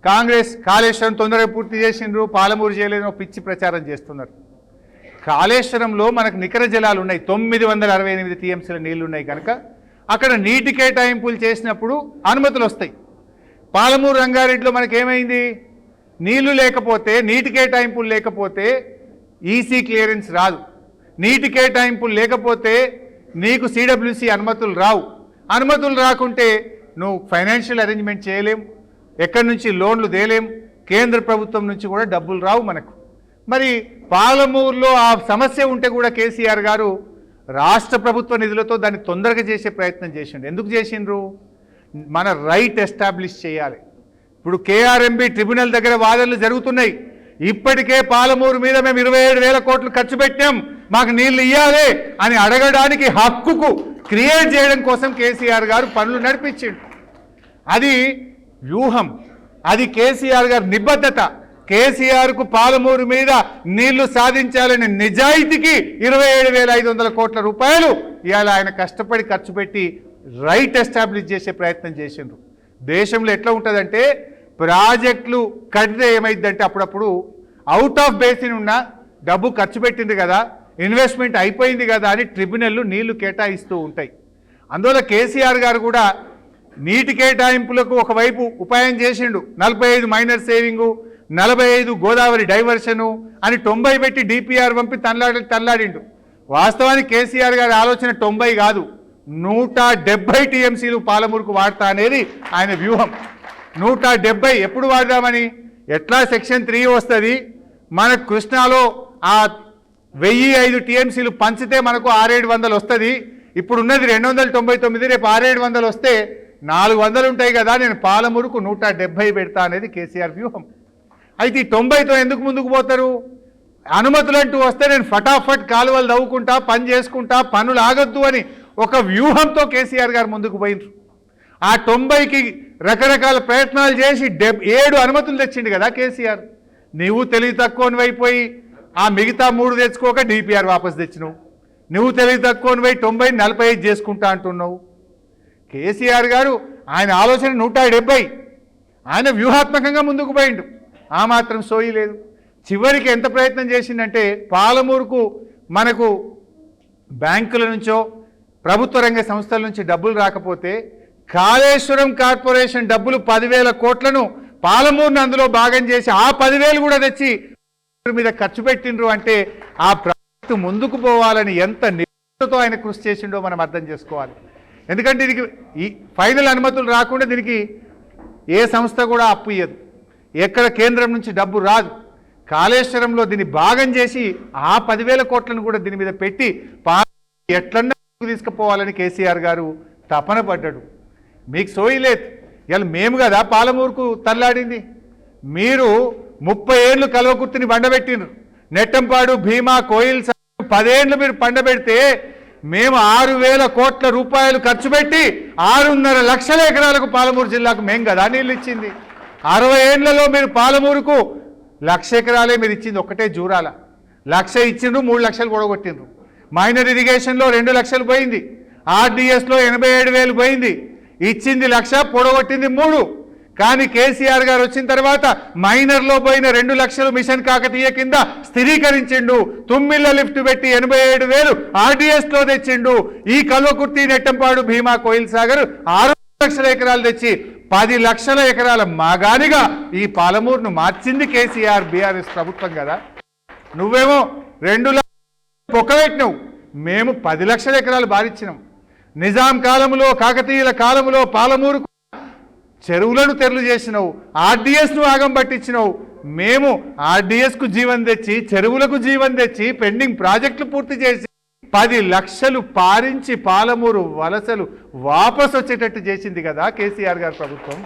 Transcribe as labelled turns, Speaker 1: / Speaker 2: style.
Speaker 1: కాంగ్రెస్ కాళేశ్వరం తొందరగా పూర్తి చేసిండ్రు, పాలమూరు చేయలేదో పిచ్చి ప్రచారం చేస్తున్నారు. కాళేశ్వరంలో మనకు నికర జలాలు ఉన్నాయి, 968 టీఎంసీల నీళ్లు ఉన్నాయి కనుక అక్కడ నీటి కేటాయింపులు చేసినప్పుడు అనుమతులు వస్తాయి. పాలమూరు రంగారెడ్డిలో మనకేమైంది, నీళ్లు లేకపోతే నీటి కేటాయింపులు లేకపోతే ఈసీ క్లియరెన్స్ రాదు, నీటి కేటాయింపులు లేకపోతే నీకు సిడబ్ల్యూసి అనుమతులు రావు, అనుమతులు రాకుంటే నువ్వు ఫైనాన్షియల్ అరేంజ్మెంట్ చేయలేం, ఎక్కడి నుంచి లోన్లు తేలేం, కేంద్ర ప్రభుత్వం నుంచి కూడా డబ్బులు రావు మనకు. మరి పాలమూరులో ఆ సమస్య ఉంటే కూడా కేసీఆర్ గారు రాష్ట్ర ప్రభుత్వ నిధులతో దాన్ని తొందరగా చేసే ప్రయత్నం చేసిండు. ఎందుకు చేసిండ్రు, మన రైట్ ఎస్టాబ్లిష్ చేయాలి. ఇప్పుడు కేఆర్ఎంబి ట్రిబ్యునల్ దగ్గర వాదనలు జరుగుతున్నాయి. ఇప్పటికే పాలమూరు మీద మేము 27,000 కోట్లు ఖర్చు పెట్టాం, మాకు నీళ్లు ఇయ్యాలి అని అడగడానికి హక్కుకు క్రియేట్ చేయడం కోసం కేసీఆర్ గారు పనులు నడిపించిండు. అది వ్యూహం, అది కేసీఆర్ గారి నిబద్ధత. కేసీఆర్కు పాలమూరు మీద నీళ్లు సాధించాలని నిజాయితీకి 27,500 కోట్ల రూపాయలు ఇవాళ ఆయన కష్టపడి ఖర్చు పెట్టి రైట్ ఎస్టాబ్లిష్ చేసే ప్రయత్నం చేసిండ్రు. దేశంలో ఎట్లా ఉంటుందంటే ప్రాజెక్టులు కడితే ఏమైందంటే అప్పుడప్పుడు అవుట్ ఆఫ్ బేసిన్ ఉన్న డబ్బు ఖర్చు పెట్టింది కదా, ఇన్వెస్ట్మెంట్ అయిపోయింది కదా అని ట్రిబ్యునల్లు నీళ్లు కేటాయిస్తూ ఉంటాయి. అందువల్ల కేసీఆర్ గారు కూడా నీటి కేటాయింపులకు ఒకవైపు ఉపాయం చేసిండు, 45 మైనర్ సేవింగు, 45 గోదావరి డైవర్షను అని 90 పెట్టి డిపిఆర్ పంపి తల్లాడిండు. వాస్తవానికి కేసీఆర్ గారి ఆలోచన 90 కాదు, 170 టీఎంసీలు పాలమూరుకు వాడతా అనేది ఆయన వ్యూహం. 170 ఎప్పుడు వాడదామని, ఎట్లా సెక్షన్ 3 వస్తుంది మనకు కృష్ణాలో ఆ 1005 టీఎంసీలు పంచితే మనకు 600-700 వస్తుంది. ఇప్పుడు ఉన్నది 299, రేపు 600-700 వస్తే 400 ఉంటాయి కదా, నేను పాలమూరుకు 170 పెడతా అనేది కేసీఆర్ వ్యూహం. అయితే ఈ 90తో ఎందుకు ముందుకు పోతారు, అనుమతులు అంటూ వస్తే నేను ఫటాఫట్ కాలువలు తవ్వుకుంటా, పని చేసుకుంటా, పనులు ఆగొద్దు అని ఒక వ్యూహంతో కేసీఆర్ గారు ముందుకు పోయినరు. ఆ 90కి రకరకాల ప్రయత్నాలు చేసి 7 అనుమతులు తెచ్చిండు కదా కేసీఆర్. నువ్వు తెలివి తక్కువనివైపోయి ఆ మిగతా 3 తెచ్చుకోక డిపిఆర్ వాపసు తెచ్చినావు, నువ్వు తెలివి తక్కువనివై 90 45 చేసుకుంటా అంటున్నావు. కేసీఆర్ గారు ఆయన ఆలోచన 170, ఆయన వ్యూహాత్మకంగా ముందుకు పోయిండు, ఆ మాత్రం సోయి లేదు. చివరికి ఎంత ప్రయత్నం చేసిందంటే పాలమూరుకు మనకు బ్యాంకుల నుంచో ప్రభుత్వ రంగ సంస్థల నుంచి డబ్బులు రాకపోతే కాళేశ్వరం కార్పొరేషన్ డబ్బులు 10,000 కోట్లను పాలమూరును అందులో భాగం చేసి ఆ 10,000 కూడా తెచ్చి మీద ఖర్చు పెట్టిండ్రు. అంటే ఆ ప్రాజెక్టు ముందుకు పోవాలని ఎంత నిబద్ధతతో ఆయన కృషి చేసిండో మనం అర్థం చేసుకోవాలి. ఎందుకంటే దీనికి ఈ ఫైనల్ అనుమతులు రాకుండా దీనికి ఏ సంస్థ కూడా అప్పు ఇయ్యదు, ఎక్కడ కేంద్రం నుంచి డబ్బు రాదు. కాళేశ్వరంలో దీన్ని భాగం చేసి ఆ 10,000 కోట్లను కూడా దీని మీద పెట్టి ఎట్లన్నా తీసుకుపోవాలని కేసీఆర్ గారు తపన పడ్డాడు. మీకు సోయి లేదు, ఇలా మేము కదా పాలమూరుకు తల్లాడింది. మీరు 30 ఏళ్ళు కల్వకుర్తిని బండబెట్టిండ్రు, నెట్టంపాడు భీమా కోయిల్ 10 ఏళ్ళు మీరు పండబెడితే మేము 6,000 కోట్ల రూపాయలు ఖర్చు పెట్టి 6.5 లక్షల ఎకరాలకు పాలమూరు జిల్లాకు మేము కదా నీళ్ళు ఇచ్చింది. 60 ఏళ్లలో మీరు పాలమూరుకు 1,00,000 ఎకరాలే మీరు ఇచ్చింది, ఒకటే జూరాల 1,00,000 ఇచ్చిండ్రు, 3 లక్షలు పొడగొట్టిండ్రు. మైనర్ ఇరిగేషన్లో 2 లక్షలు పోయింది, ఆర్డీఎస్లో 87,000 పోయింది, ఇచ్చింది 1,00,000 పొడగొట్టింది 3. కానీ కేసీఆర్ గారు వచ్చిన తర్వాత మైనర్లో పోయిన 2 లక్షలు మిషన్ కాకతీయ కింద స్థిరీకరించిండు, తుమ్మిళ్ళ లిఫ్ట్ పెట్టి 87,000 ఆర్డీఎస్లో తెచ్చిండు. ఈ కల్వకుర్తి నెట్టంపాడు భీమా కోయిల్ సాగర్ 6 లక్షల ఎకరాలు తెచ్చి 10 లక్షల ఎకరాల మాగానిగా ఈ పాలమూరును మార్చింది కేసీఆర్ బీఆర్ఎస్ ప్రభుత్వం కదా. నువ్వేమో 2 లక్షలు పొక్కబెట్టినావు, మేము 10 లక్షల ఎకరాలు బారిచ్చినాం. నిజాం కాలంలో కాకతీయుల కాలంలో పాలమూరుకు చెరువులను తెరలు చేసినావు, ఆర్డీఎస్ను ఆగం పట్టించినావు. మేము ఆర్డీఎస్కు జీవం తెచ్చి, చెరువులకు జీవం తెచ్చి, పెండింగ్ ప్రాజెక్టులు పూర్తి చేసి 10 లక్షలు పారించి పాలమూరు వలసలు వాపసు వచ్చేటట్టు చేసింది కదా కేసీఆర్ గారి ప్రభుత్వం.